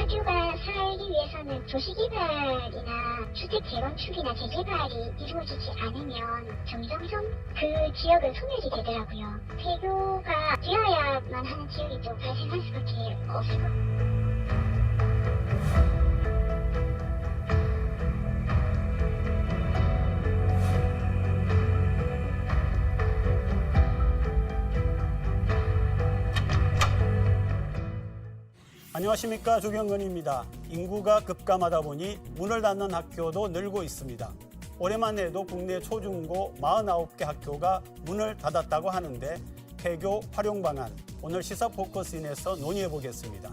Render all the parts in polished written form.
폐교가 살기 위해서는 도시개발이나 주택 재건축이나 재개발이 이루어지지 않으면 점점점 그 지역은 소멸이 되더라고요. 폐교가 되어야만 하는 지역이 또 발생할 수밖에 없을 것 같아요. 안녕하십니까, 주경건입니다. 인구가 급감하다 보니 문을 닫는 학교도 늘고 있습니다. 올해만 해도 국내 초중고 49개 학교가 문을 닫았다고 하는데 폐교 활용 방안, 오늘 시사 포커스인에서 논의해 보겠습니다.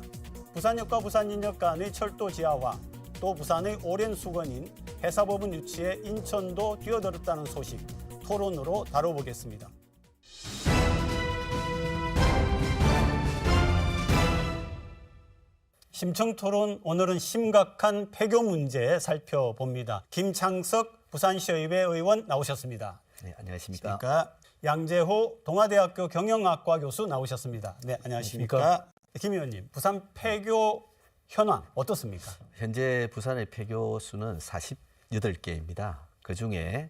부산역과 부산인역 간의 철도 지하화, 또 부산의 오랜 수건인 해사법원 유치에 인천도 뛰어들었다는 소식, 토론으로 다뤄보겠습니다. 심층토론, 오늘은 심각한 폐교 문제 살펴봅니다. 김창석 부산시의회 의원 나오셨습니다. 네, 안녕하십니까. 안녕하십니까. 양재호 동아대학교 경영학과 교수 나오셨습니다. 네, 안녕하십니까. 김 의원님, 부산 폐교 현황 어떻습니까? 현재 부산의 폐교 수는 48개입니다. 그중에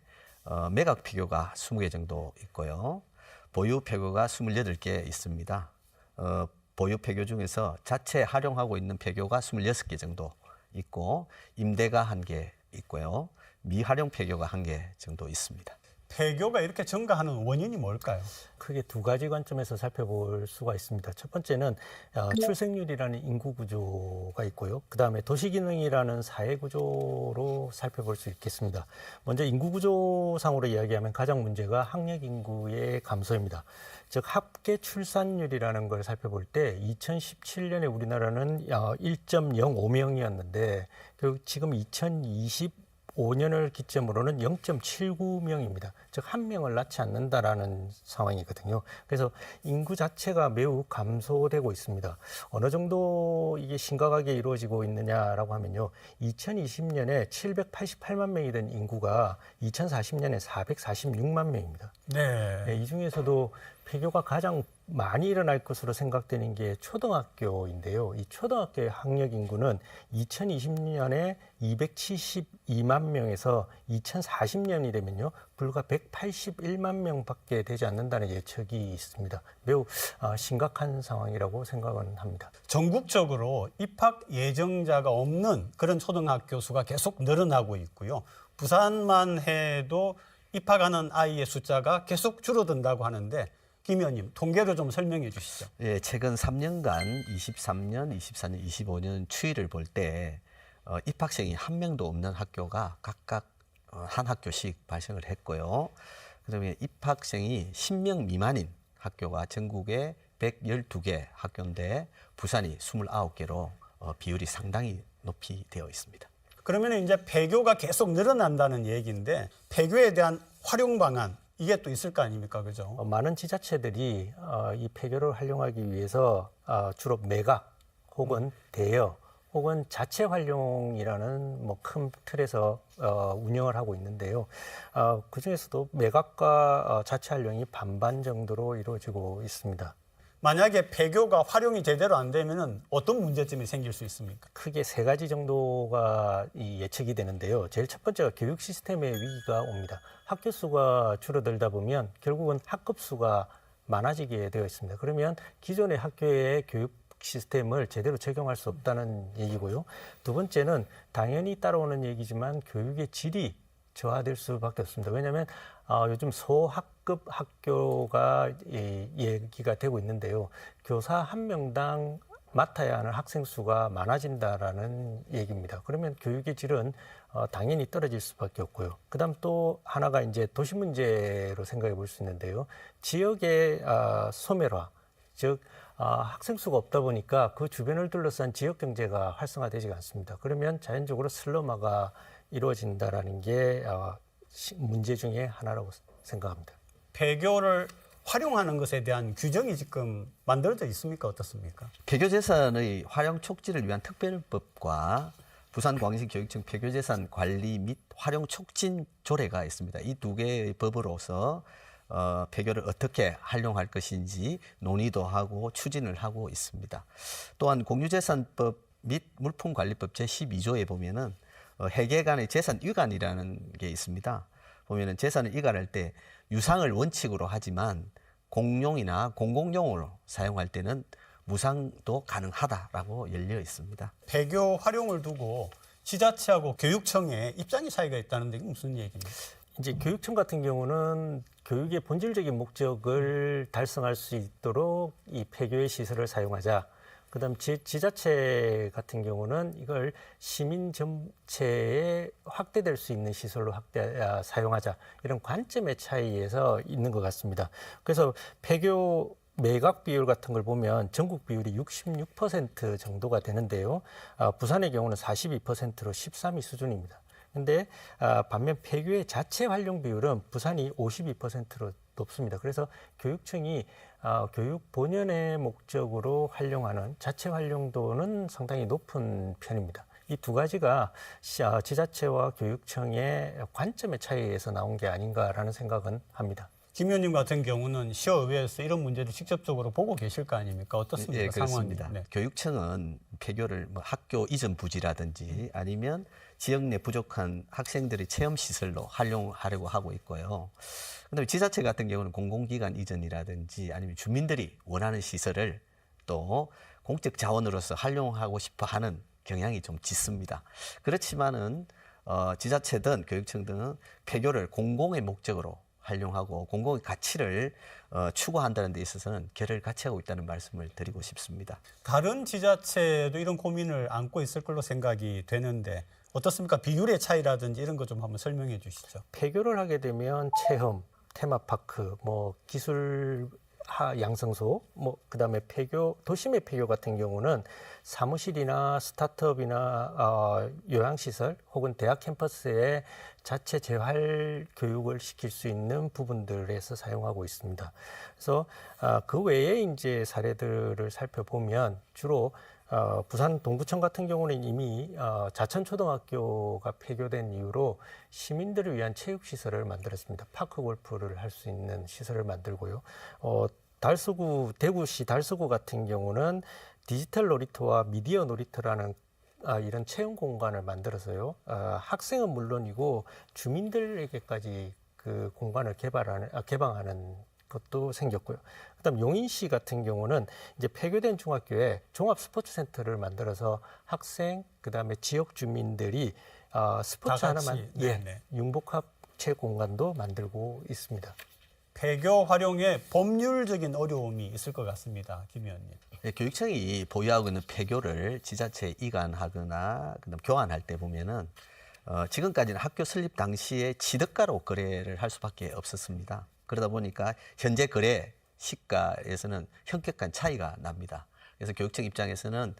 매각 폐교가 20개 정도 있고요. 보유 폐교가 28개 있습니다. 보유 폐교 중에서 자체 활용하고 있는 폐교가 26개 정도 있고 임대가 1개 있고요. 미활용 폐교가 1개 정도 있습니다. 폐교가 이렇게 증가하는 원인이 뭘까요? 크게 두 가지 관점에서 살펴볼 수가 있습니다. 첫 번째는 출생률이라는 인구 구조가 있고요. 그다음에 도시기능이라는 사회 구조로 살펴볼 수 있겠습니다. 먼저 인구 구조상으로 이야기하면 가장 문제가 학력 인구의 감소입니다. 즉 합계 출산율이라는 걸 살펴볼 때 2017년에 우리나라는 1.05명이었는데 지금 2025년을 기점으로는 0.79명입니다. 즉 한 명을 낳지 않는다라는 상황이거든요. 그래서 인구 자체가 매우 감소되고 있습니다. 어느 정도 이게 심각하게 이루어지고 있느냐라고 하면요. 2020년에 788만 명이 된 인구가 2040년에 446만 명입니다. 네. 이 중에서도 폐교가 가장 많이 일어날 것으로 생각되는 게 초등학교인데요. 이 초등학교의 학력 인구는 2020년에 272만 명에서 2040년이 되면요. 불과 181만 명밖에 되지 않는다는 예측이 있습니다. 매우 심각한 상황이라고 생각은 합니다. 전국적으로 입학 예정자가 없는 그런 초등학교 수가 계속 늘어나고 있고요. 부산만 해도 입학하는 아이의 숫자가 계속 줄어든다고 하는데 김 의원님, 통계로 좀 설명해 주시죠. 예, 최근 3년간 23년, 24년, 25년 추이를 볼 때 입학생이 한 명도 없는 학교가 각각 한 학교씩 발생을 했고요. 그다음에 입학생이 10명 미만인 학교가 전국에 112개 학교인데 부산이 29개로 비율이 상당히 높이 되어 있습니다. 그러면 이제 폐교가 계속 늘어난다는 얘기인데 폐교에 대한 활용 방안 이게 또 있을 거 아닙니까, 그죠? 많은 지자체들이 이 폐교를 활용하기 위해서 주로 매각 혹은 대여 혹은 자체 활용이라는 큰 틀에서 운영을 하고 있는데요. 그 중에서도 매각과 자체 활용이 반반 정도로 이루어지고 있습니다. 만약에 폐교가 활용이 제대로 안 되면은 어떤 문제점이 생길 수 있습니까? 크게 세 가지 정도가 예측이 되는데요. 제일 첫 번째가 교육 시스템의 위기가 옵니다. 학교 수가 줄어들다 보면 결국은 학급 수가 많아지게 되어 있습니다. 그러면 기존의 학교의 교육 시스템을 제대로 적용할 수 없다는 얘기고요. 두 번째는 당연히 따라오는 얘기지만 교육의 질이 저하될 수밖에 없습니다. 왜냐하면 요즘 소학급 학교가 얘기가 되고 있는데요. 교사 한 명당 맡아야 하는 학생 수가 많아진다라는 얘기입니다. 그러면 교육의 질은 당연히 떨어질 수밖에 없고요. 그다음 또 하나가 이제 도시 문제로 생각해 볼 수 있는데요. 지역의 소멸화, 즉 학생 수가 없다 보니까 그 주변을 둘러싼 지역 경제가 활성화되지가 않습니다. 그러면 자연적으로 슬럼화가 이루어진다라는 게 문제 중에 하나라고 생각합니다. 폐교를 활용하는 것에 대한 규정이 지금 만들어져 있습니까? 어떻습니까? 폐교재산의 활용 촉진을 위한 특별법과 부산광역시교육청 폐교재산 관리 및 활용 촉진 조례가 있습니다. 이 두 개의 법으로서 폐교를 어떻게 활용할 것인지 논의도 하고 추진을 하고 있습니다. 또한 공유재산법 및 물품관리법 제12조에 보면은 회계 간의 재산 이관이라는 게 있습니다. 보면은 재산을 이관할 때 유상을 원칙으로 하지만 공용이나 공공용으로 사용할 때는 무상도 가능하다라고 열려 있습니다. 폐교 활용을 두고 지자체하고 교육청의 입장의 차이가 있다는데 이게 무슨 얘기입니까? 이제 교육청 같은 경우는 교육의 본질적인 목적을 달성할 수 있도록 이 폐교의 시설을 사용하자. 그다음 지자체 같은 경우는 이걸 시민 전체에 확대될 수 있는 시설로 사용하자. 이런 관점의 차이에서 있는 것 같습니다. 그래서 폐교 매각 비율 같은 걸 보면 전국 비율이 66% 정도가 되는데요. 부산의 경우는 42%로 13위 수준입니다. 근데 반면 폐교의 자체 활용 비율은 부산이 52%로 높습니다. 그래서 교육청이 교육 본연의 목적으로 활용하는 자체 활용도는 상당히 높은 편입니다. 이 두 가지가 지자체와 교육청의 관점의 차이에서 나온 게 아닌가라는 생각은 합니다. 김 의원님 같은 경우는 시의회에서 이런 문제를 직접적으로 보고 계실 거 아닙니까? 어떻습니까? 예, 그렇습니다. 상황이. 네. 교육청은 폐교를 학교 이전 부지라든지 아니면 지역 내 부족한 학생들의 체험 시설로 활용하려고 하고 있고요. 그다음에 지자체 같은 경우는 공공기관 이전이라든지 아니면 주민들이 원하는 시설을 또 공적 자원으로서 활용하고 싶어 하는 경향이 좀 짙습니다. 그렇지만은 지자체든 교육청 등은 폐교를 공공의 목적으로 활용하고 공공의 가치를 추구한다는 데 있어서는 결을 같이 하고 있다는 말씀을 드리고 싶습니다. 다른 지자체도 이런 고민을 안고 있을 걸로 생각이 되는데 어떻습니까? 비율의 차이라든지 이런 거 좀 한번 설명해 주시죠. 폐교를 하게 되면 체험, 테마파크, 기술 양성소, 그다음에 폐교, 도심의 폐교 같은 경우는 사무실이나 스타트업이나 요양시설 혹은 대학 캠퍼스에 자체 재활 교육을 시킬 수 있는 부분들에서 사용하고 있습니다. 그래서 그 외에 이제 사례들을 살펴보면 주로 부산 동구청 같은 경우는 이미 자천초등학교가 폐교된 이후로 시민들을 위한 체육시설을 만들었습니다. 파크 골프를 할 수 있는 시설을 만들고요. 달서구, 대구시 달서구 같은 경우는 디지털 놀이터와 미디어 놀이터라는 이런 체험 공간을 만들어서요. 학생은 물론이고 주민들에게까지 그 공간을 개방하는 것도 생겼고요. 그다음 용인시 같은 경우는 이제 폐교된 중학교에 종합 스포츠 센터를 만들어서 학생 그다음에 지역 주민들이 스포츠 하나만 융복합체 공간도 만들고 있습니다. 폐교 활용에 법률적인 어려움이 있을 것 같습니다. 김 의원님. 네, 교육청이 보유하고 있는 폐교를 지자체에 이관하거나 그다음 교환할 때 보면은 지금까지는 학교 설립 당시에 취득가로 거래를 할 수밖에 없었습니다. 그러다 보니까 현재 거래 시가에서는 현격한 차이가 납니다. 그래서 교육청 입장에서는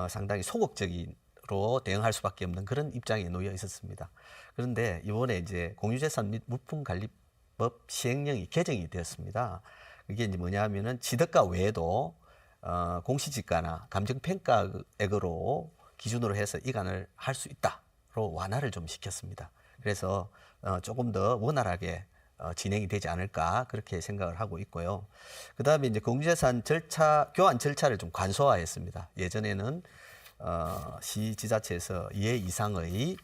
상당히 소극적으로 대응할 수밖에 없는 그런 입장에 놓여 있었습니다. 그런데 이번에 이제 공유재산 및 물품관리법 시행령이 개정이 되었습니다. 이게 이제 뭐냐면은 취득가 외에도 공시지가나 감정평가액으로 기준으로 해서 이관을 할 수 있다로 완화를 좀 시켰습니다. 그래서 조금 더 원활하게 진행이 되지 않을까 그렇게 생각을 하고 있고요. 그다음에 이제 공유재산 교환 절차를 좀 간소화했습니다. 예전에는 시 지자체에서 2회 이상의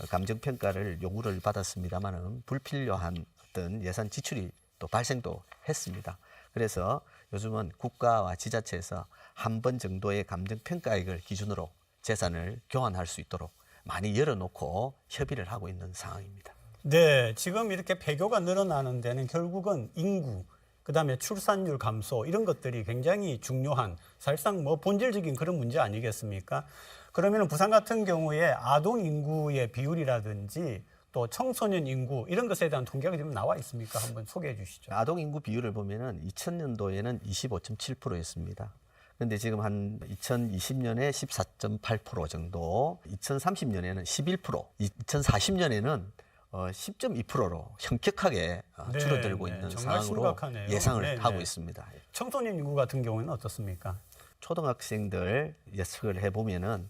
감정평가를 요구를 받았습니다만은 불필요한 어떤 예산 지출이 또 발생도 했습니다. 그래서 요즘은 국가와 지자체에서 한 번 정도의 감정평가액을 기준으로 재산을 교환할 수 있도록 많이 열어놓고 협의를 하고 있는 상황입니다. 네, 지금 이렇게 폐교가 늘어나는 데는 결국은 인구, 그다음에 출산율 감소 이런 것들이 굉장히 중요한 사실상 본질적인 그런 문제 아니겠습니까? 그러면 부산 같은 경우에 아동 인구의 비율이라든지 또 청소년 인구 이런 것에 대한 통계가 지금 나와 있습니까? 한번 소개해 주시죠. 아동 인구 비율을 보면은 2000년도에는 25.7%였습니다. 그런데 지금 한 2020년에 14.8% 정도, 2030년에는 11%, 2040년에는 10.2%로 현격하게 줄어들고 있는 상황으로 심각하네요. 예상을 하고 있습니다. 청소년 인구 같은 경우는 어떻습니까? 초등학생들 예측을 해보면은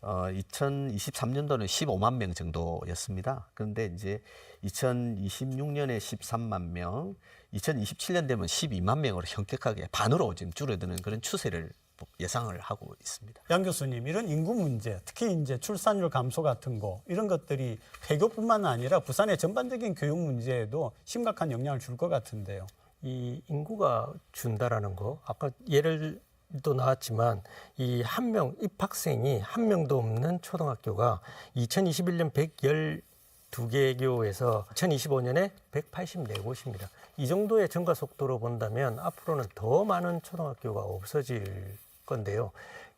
2023년도는 15만 명 정도였습니다. 그런데 이제 2026년에 13만 명, 2027년 되면 12만 명으로 현격하게 반으로 지금 줄어드는 그런 추세를 예상을 하고 있습니다. 양 교수님, 이런 인구 문제, 특히 이제 출산율 감소 같은 거 이런 것들이 폐교뿐만 아니라 부산의 전반적인 교육 문제에도 심각한 영향을 줄 것 같은데요. 이 인구가 준다라는 거, 아까 예를도 나왔지만 이 한 명 입학생이 한 명도 없는 초등학교가 2021년 112개 교에서 2025년에 184곳입니다. 이 정도의 증가 속도로 본다면 앞으로는 더 많은 초등학교가 없어질 건데요.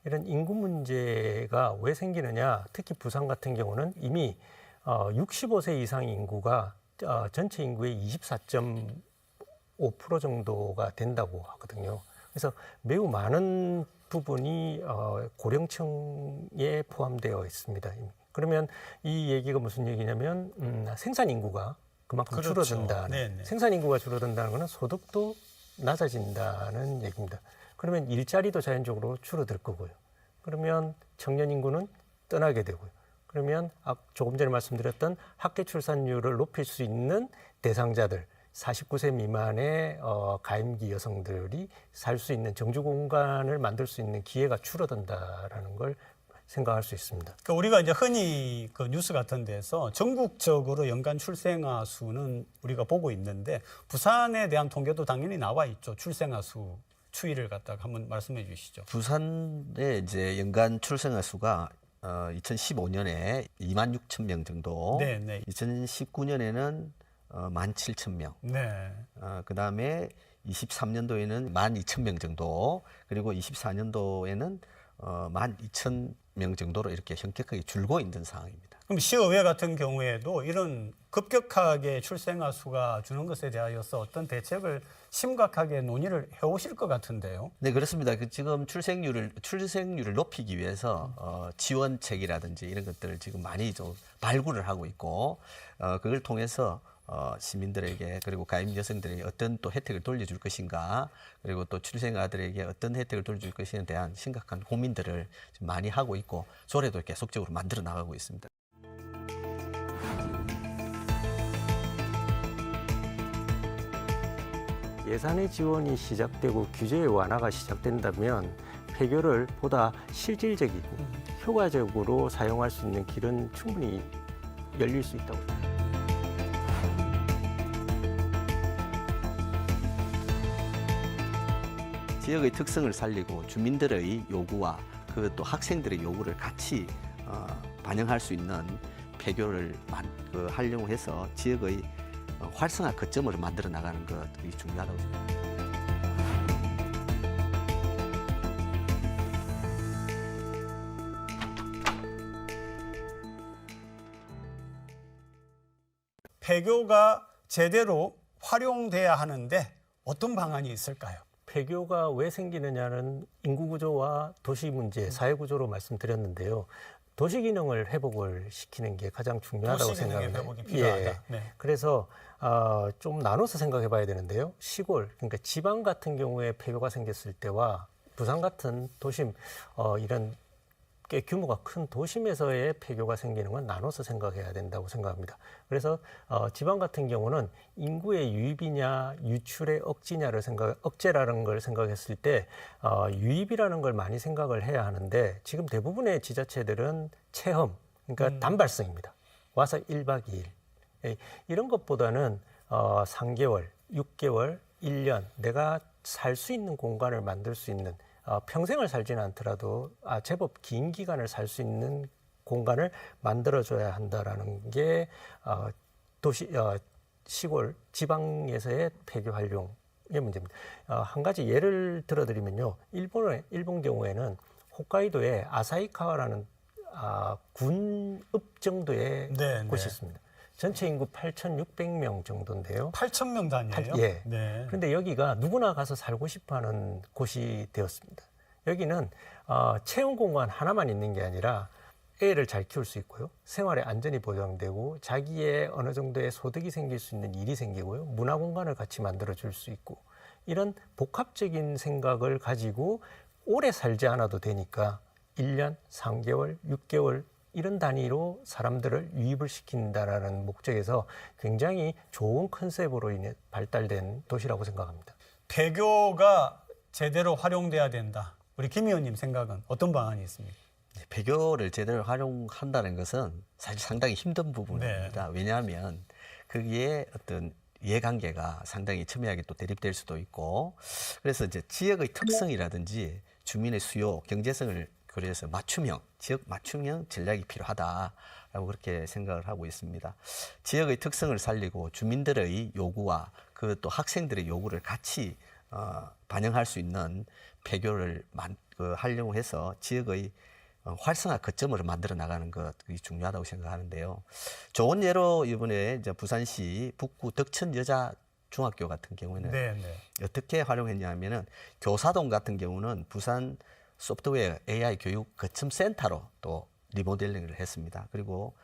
이런 인구 문제가 왜 생기느냐? 특히 부산 같은 경우는 이미 65세 이상 인구가 전체 인구의 24.5% 정도가 된다고 하거든요. 그래서 매우 많은 부분이 고령층에 포함되어 있습니다. 이미. 그러면 이 얘기가 무슨 얘기냐면 생산 인구가 그만큼 그렇죠. 줄어든다는, 네네. 생산 인구가 줄어든다는 것은 소득도 낮아진다는 얘기입니다. 그러면 일자리도 자연적으로 줄어들 거고요. 그러면 청년 인구는 떠나게 되고요. 그러면 조금 전에 말씀드렸던 학계 출산율을 높일 수 있는 대상자들, 49세 미만의 가임기 여성들이 살 수 있는 정주 공간을 만들 수 있는 기회가 줄어든다라는 걸 생각할 수 있습니다. 그러니까 우리가 이제 흔히 그 뉴스 같은 데서 전국적으로 연간 출생아 수는 우리가 보고 있는데 부산에 대한 통계도 당연히 나와 있죠. 출생아 수 추이를 갖다가 한번 말씀해 주시죠. 부산의 이제 연간 출생아 수가 2015년에 26,000명 정도, 네. 2019년에는 17,000명, 네. 그다음에 23년도에는 12,000명 정도, 그리고 24년도에는 12,000명 정도로 이렇게 현격하게 줄고 있는 상황입니다. 그럼 시의회 같은 경우에도 이런 급격하게 출생아 수가 주는 것에 대하여서 어떤 대책을 심각하게 논의를 해오실 것 같은데요. 네, 그렇습니다. 지금 출생률을 높이기 위해서 지원책이라든지 이런 것들을 지금 많이 좀 발굴을 하고 있고, 그걸 통해서 시민들에게 그리고 가임 여성들에게 어떤 또 혜택을 돌려줄 것인가, 그리고 또 출생 아들에게 어떤 혜택을 돌려줄 것인가에 대한 심각한 고민들을 지금 많이 하고 있고, 조례도 계속적으로 만들어 나가고 있습니다. 예산의 지원이 시작되고 규제의 완화가 시작된다면 폐교를 보다 실질적이고 효과적으로 사용할 수 있는 길은 충분히 열릴 수 있다고 생각합니다. 지역의 특성을 살리고 주민들의 요구와 그 또 학생들의 요구를 같이 반영할 수 있는 폐교를 하려고 해서 지역의 활성화 거점으로 만들어 나가는 것이 중요하다고 생각합니다. 폐교가 제대로 활용돼야 하는데 어떤 방안이 있을까요? 폐교가 왜 생기느냐는 인구 구조와 도시 문제, 사회 구조로 말씀드렸는데요. 도시 기능을 회복을 시키는 게 가장 중요하다고 도시 기능의 생각합니다. 회복이 필요하다. 예. 네. 그래서 좀 나눠서 생각해 봐야 되는데요. 시골, 그러니까 지방 같은 경우에 폐교가 생겼을 때와 부산 같은 도심, 이런 꽤 규모가 큰 도심에서의 폐교가 생기는 건 나눠서 생각해야 된다고 생각합니다. 그래서 지방 같은 경우는 인구의 유입이냐 유출의 억제라는 걸 생각했을 때 유입이라는 걸 많이 생각을 해야 하는데 지금 대부분의 지자체들은 체험, 그러니까 단발성입니다. 와서 1박 2일. 이런 것보다는 3개월, 6개월, 1년 내가 살 수 있는 공간을 만들 수 있는 평생을 살지는 않더라도 제법 긴 기간을 살 수 있는 공간을 만들어줘야 한다라는 게 시골, 지방에서의 폐교 활용의 문제입니다. 한 가지 예를 들어드리면요, 일본 경우에는 홋카이도에 아사히카와라는 군읍 정도의 곳이 있습니다. 전체 인구 8,600명 정도인데요. 8,000명 단위예요? 예. 네. 그런데 여기가 누구나 가서 살고 싶어하는 곳이 되었습니다. 여기는 체험 공간 하나만 있는 게 아니라 애를 잘 키울 수 있고요. 생활의 안전이 보장되고 자기의 어느 정도의 소득이 생길 수 있는 일이 생기고요. 문화 공간을 같이 만들어줄 수 있고 이런 복합적인 생각을 가지고 오래 살지 않아도 되니까 1년, 3개월, 6개월 이런 단위로 사람들을 유입을 시킨다라는 목적에서 굉장히 좋은 컨셉으로 인해 발달된 도시라고 생각합니다. 폐교가 제대로 활용돼야 된다. 우리 김 의원님 생각은 어떤 방안이 있습니까? 배교를 제대로 활용한다는 것은 사실 상당히 힘든 부분입니다. 왜냐하면 거기에 어떤 이해관계가 상당히 첨예하게 또 대립될 수도 있고, 그래서 이제 지역의 특성이라든지 주민의 수요, 경제성을 고려해서 지역 맞춤형 전략이 필요하다라고 그렇게 생각을 하고 있습니다. 지역의 특성을 살리고 주민들의 요구와 그 또 학생들의 요구를 같이 반영할 수 있는 배교를 활용해서 지역의 활성화 거점으로 만들어 나가는 것이 중요하다고 생각하는데요. 좋은 예로 이번에 이제 부산시 북구 덕천 여자 중학교 같은 경우에는 어떻게 활용했냐면은 교사동 같은 경우는 부산 소프트웨어 AI 교육 거점 센터로 또 리모델링을 했습니다. 그리고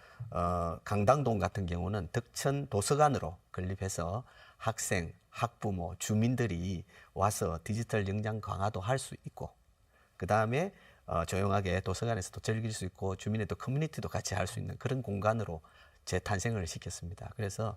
강당동 같은 경우는 덕천 도서관으로 건립해서 학생, 학부모, 주민들이 와서 디지털 역량 강화도 할 수 있고, 그 다음에 조용하게 도서관에서도 즐길 수 있고 주민의 또 커뮤니티도 같이 할 수 있는 그런 공간으로 재탄생을 시켰습니다. 그래서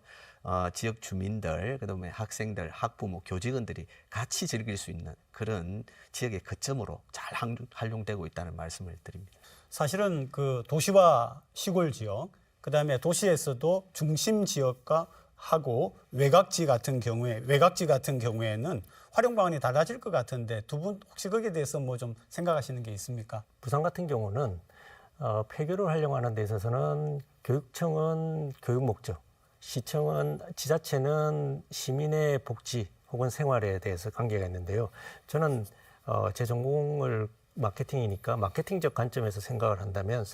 지역 주민들, 그다음에 학생들, 학부모, 교직원들이 같이 즐길 수 있는 그런 지역의 거점으로 잘 활용되고 있다는 말씀을 드립니다. 사실은 그 도시와 시골 지역, 그다음에 도시에서도 중심 지역과 하고 외곽지 같은 경우에는 활용 방안이 달라질 것 같은데 두 분 혹시 거기에 대해서 뭐 좀 생각하시는 게 있습니까? 부산 같은 경우는 폐교를 활용하는 데 있어서는 교육청은 교육 목적, 지자체는 시민의 복지 혹은 생활에 대해서 관계가 있는데요. 저는 제 전공을 마케팅이니까 마케팅적 관점에서 생각을 한다면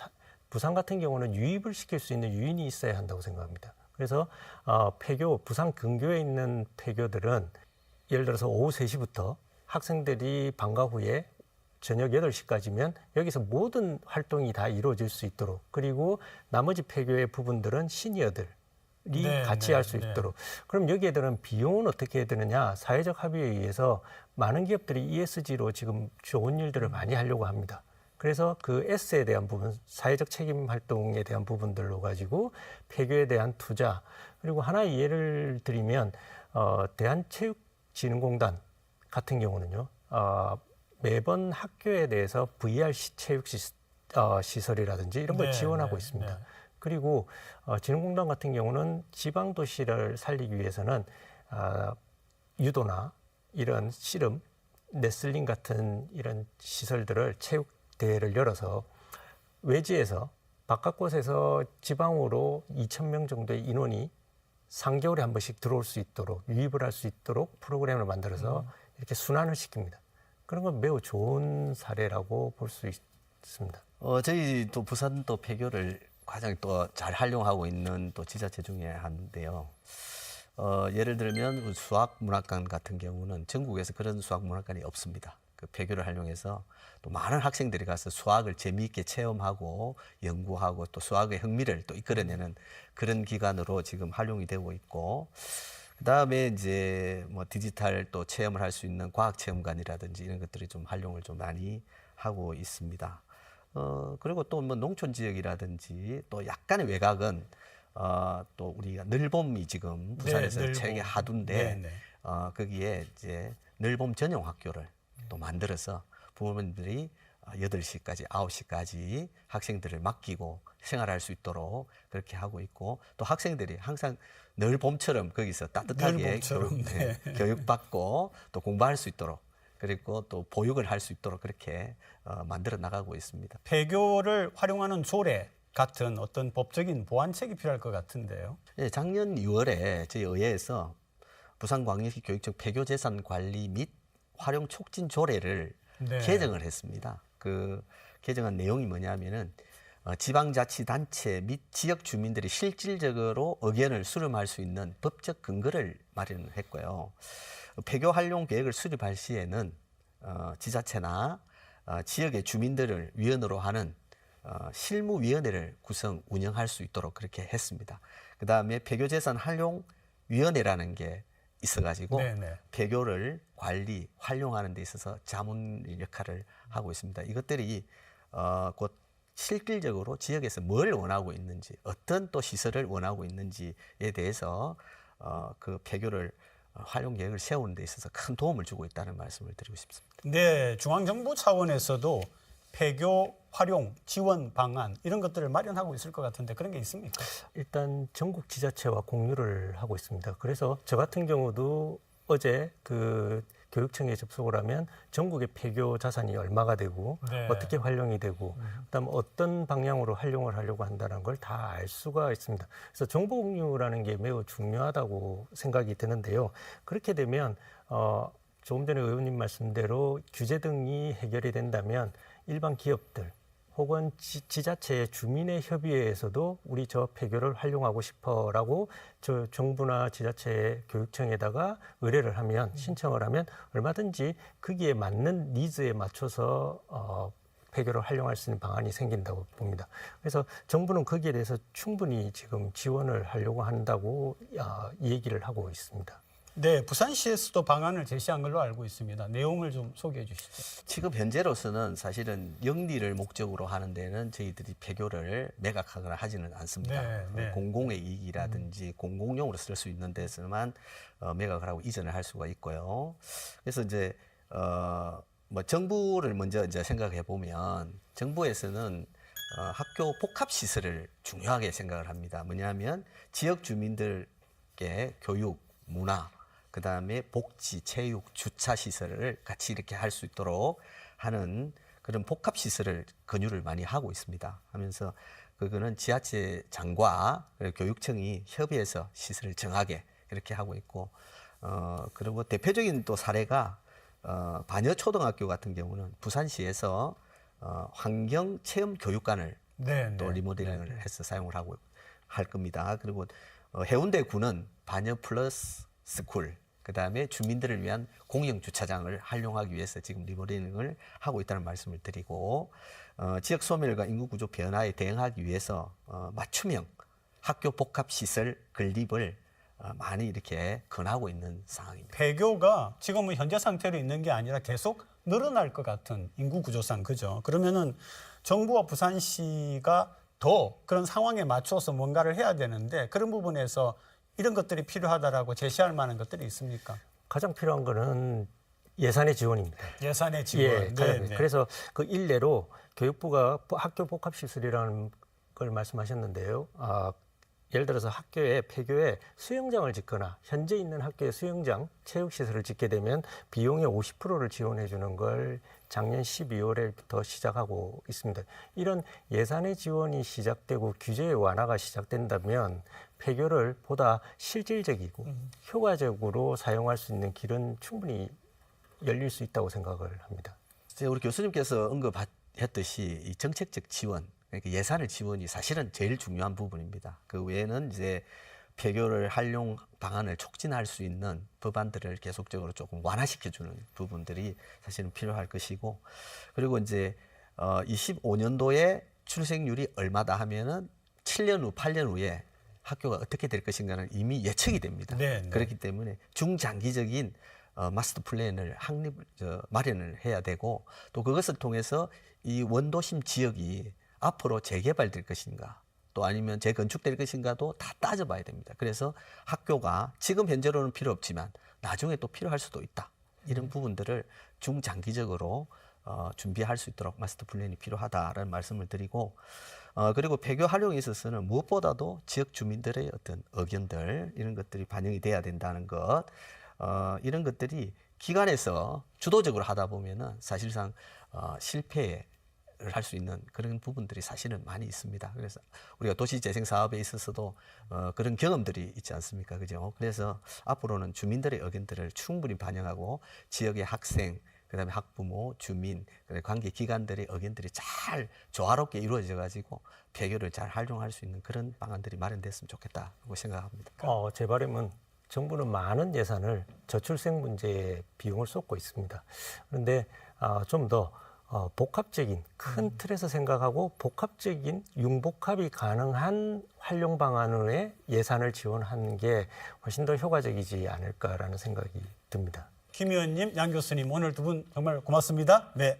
부산 같은 경우는 유입을 시킬 수 있는 유인이 있어야 한다고 생각합니다. 그래서 부산 근교에 있는 폐교들은 예를 들어서 오후 3시부터 학생들이 방과 후에 저녁 8시까지면 여기서 모든 활동이 다 이루어질 수 있도록, 그리고 나머지 폐교의 부분들은 시니어들이 같이 할 수 있도록. 그럼 여기에 드는 비용은 어떻게 해야 되느냐? 사회적 합의에 의해서 많은 기업들이 ESG로 지금 좋은 일들을 많이 하려고 합니다. 그래서 그 S에 대한 부분, 사회적 책임 활동에 대한 부분들로 가지고 폐교에 대한 투자, 그리고 하나의 예를 들면 대한체육진흥공단 같은 경우는요, 매번 학교에 대해서 VR 체육 시설이라든지 이런 걸 지원하고 있습니다. 그리고 진흥공단 같은 경우는 지방 도시를 살리기 위해서는 유도나 이런 씨름, 레슬링 같은 이런 시설들을 체육 대회를 열어서 외지에서 바깥 곳에서 지방으로 2,000명 정도의 인원이 3개월에 한 번씩 들어올 수 있도록 유입을 할 수 있도록 프로그램을 만들어서 이렇게 순환을 시킵니다. 그런 건 매우 좋은 사례라고 볼 수 있습니다. 저희 또 부산 또 폐교를 가장 또 잘 활용하고 있는 또 지자체 중에 한데요. 예를 들면 수학문학관 같은 경우는 전국에서 그런 수학문학관이 없습니다. 그 폐교를 활용해서 또 많은 학생들이 가서 수학을 재미있게 체험하고 연구하고 또 수학의 흥미를 또 이끌어내는 그런 기관으로 지금 활용이 되고 있고, 그다음에 이제 뭐 디지털 또 체험을 할 수 있는 과학체험관이라든지 이런 것들이 좀 활용을 좀 많이 하고 있습니다. 그리고 또 뭐 농촌 지역이라든지 또 약간의 외곽은 또 우리가 늘봄이 지금 부산에서 세계 하두인데 거기에 이제 늘봄 전용 학교를 또 만들어서 부모님들이 8시까지, 9시까지 학생들을 맡기고 생활할 수 있도록 그렇게 하고 있고, 또 학생들이 항상 늘 봄처럼 거기서 따뜻하게 교육받고 또 공부할 수 있도록, 그리고 또 보육을 할 수 있도록 그렇게 만들어 나가고 있습니다. 폐교를 활용하는 조례 같은 어떤 법적인 보완책이 필요할 것 같은데요. 예, 작년 6월에 저희 의회에서 부산광역시 교육청 폐교재산 관리 및 활용 촉진 조례를 개정을 했습니다. 그 개정한 내용이 뭐냐면은 지방자치단체 및 지역 주민들이 실질적으로 의견을 수렴할 수 있는 법적 근거를 마련했고요. 폐교 활용 계획을 수립할 시에는 지자체나 지역의 주민들을 위원으로 하는 실무위원회를 운영할 수 있도록 그렇게 했습니다. 그 다음에 폐교재산 활용위원회라는 게 있어가지고 폐교를 관리, 활용하는 데 있어서 자문 역할을 하고 있습니다. 이것들이 곧 실질적으로 지역에서 뭘 원하고 있는지, 어떤 또 시설을 원하고 있는지에 대해서 그 폐교를 활용 계획을 세우는 데 있어서 큰 도움을 주고 있다는 말씀을 드리고 싶습니다. 네, 중앙정부 차원에서도 폐교 활용 지원 방안 이런 것들을 마련하고 있을 것 같은데 그런 게 있습니까? 일단 전국 지자체와 공유를 하고 있습니다. 그래서 저 같은 경우도 어제 그 교육청에 접속을 하면 전국의 폐교 자산이 얼마가 되고 네. 어떻게 활용이 되고 그다음 어떤 방향으로 활용을 하려고 한다는 걸 다 알 수가 있습니다. 그래서 정보 공유라는 게 매우 중요하다고 생각이 드는데요. 그렇게 되면 조금 전에 의원님 말씀대로 규제 등이 해결이 된다면 일반 기업들 혹은 지자체의 주민의 협의회에서도 우리 저 폐교를 활용하고 싶어라고 저 정부나 지자체의 교육청에다가 의뢰를 하면 신청을 하면 얼마든지 거기에 맞는 니즈에 맞춰서 폐교를 활용할 수 있는 방안이 생긴다고 봅니다. 그래서 정부는 거기에 대해서 충분히 지금 지원을 하려고 한다고 얘기를 하고 있습니다. 네, 부산시에서도 방안을 제시한 걸로 알고 있습니다. 내용을 좀 소개해 주시죠. 지금 현재로서는 사실은 영리를 목적으로 하는 데는 저희들이 폐교를 매각하거나 하지는 않습니다. 네, 네. 공공의 이익이라든지 공공용으로 쓸 수 있는 데서만 매각을 하고 이전을 할 수가 있고요. 그래서 이제 뭐 정부를 먼저 이제 생각해 보면 정부에서는 학교 복합 시설을 중요하게 생각을 합니다. 뭐냐면 지역 주민들께 교육, 문화, 그 다음에 복지, 체육, 주차 시설을 같이 이렇게 할 수 있도록 하는 그런 복합 시설을 권유를 많이 하고 있습니다. 하면서 그거는 지자체장과 교육청이 협의해서 시설을 정하게 이렇게 하고 있고, 그리고 대표적인 또 사례가 반여초등학교 같은 경우는 부산시에서 환경 체험 교육관을 네, 또 네. 리모델링을 해서 사용을 하고 할 겁니다. 그리고 해운대구는 반여 플러스 스쿨, 그 다음에 주민들을 위한 공영 주차장을 활용하기 위해서 지금 리모델링을 하고 있다는 말씀을 드리고, 지역 소멸과 인구 구조 변화에 대응하기 위해서 맞춤형 학교 복합 시설 건립을 많이 이렇게 권하고 있는 상황입니다. 폐교가 지금은 현재 상태로 있는 게 아니라 계속 늘어날 것 같은 인구 구조상 그죠? 그러면은 정부와 부산시가 더 그런 상황에 맞춰서 뭔가를 해야 되는데 그런 부분에서 이런 것들이 필요하다라고 제시할 만한 것들이 있습니까? 가장 필요한 거는 예산의 지원입니다. 예산의 지원. 예, 그래서 그 일례로 교육부가 학교 복합시설이라는 걸 말씀하셨는데요. 예를 들어서 학교에 폐교에 수영장을 짓거나 현재 있는 학교에 수영장, 체육시설을 짓게 되면 비용의 50%를 지원해 주는 걸 작년 12월에부터 시작하고 있습니다. 이런 예산의 지원이 시작되고 규제의 완화가 시작된다면 폐교를 보다 실질적이고 효과적으로 사용할 수 있는 길은 충분히 열릴 수 있다고 생각을 합니다. 우리 교수님께서 언급했듯이 이 정책적 지원, 그러니까 예산의 지원이 사실은 제일 중요한 부분입니다. 그 외에는 이제 폐교를 활용 방안을 촉진할 수 있는 법안들을 계속적으로 조금 완화시켜주는 부분들이 사실은 필요할 것이고, 그리고 이제 25년도에 출생률이 얼마다 하면은 7년 후, 8년 후에 학교가 어떻게 될 것인가는 이미 예측이 됩니다. 네, 네. 그렇기 때문에 중장기적인 마스터 플랜을 마련을 해야 되고, 또 그것을 통해서 이 원도심 지역이 앞으로 재개발될 것인가 또 아니면 재건축될 것인가도 다 따져봐야 됩니다. 그래서 학교가 지금 현재로는 필요 없지만 나중에 또 필요할 수도 있다. 이런 부분들을 중장기적으로 준비할 수 있도록 마스터 플랜이 필요하다라는 말씀을 드리고, 그리고 폐교 활용에 있어서는 무엇보다도 지역 주민들의 어떤 의견들 이런 것들이 반영이 돼야 된다는 것, 이런 것들이 기관에서 주도적으로 하다 보면은 사실상 실패 할 수 있는 그런 부분들이 사실은 많이 있습니다. 그래서 우리가 도시재생 사업에 있어서도 그런 경험들이 있지 않습니까? 그죠? 그래서 앞으로는 주민들의 의견들을 충분히 반영하고 지역의 학생, 그다음에 학부모, 주민, 관계 기관들의 의견들이 잘 조화롭게 이루어져 가지고 폐교를 잘 활용할 수 있는 그런 방안들이 마련됐으면 좋겠다고 생각합니다. 제 바람은 정부는 많은 예산을 저출생 문제에 비용을 쏟고 있습니다. 그런데 좀 더 복합적인 큰 틀에서 생각하고 복합적인 융복합이 가능한 활용 방안에 예산을 지원하는 게 훨씬 더 효과적이지 않을까라는 생각이 듭니다. 김 의원님, 양 교수님 오늘 두 분 정말 고맙습니다. 네.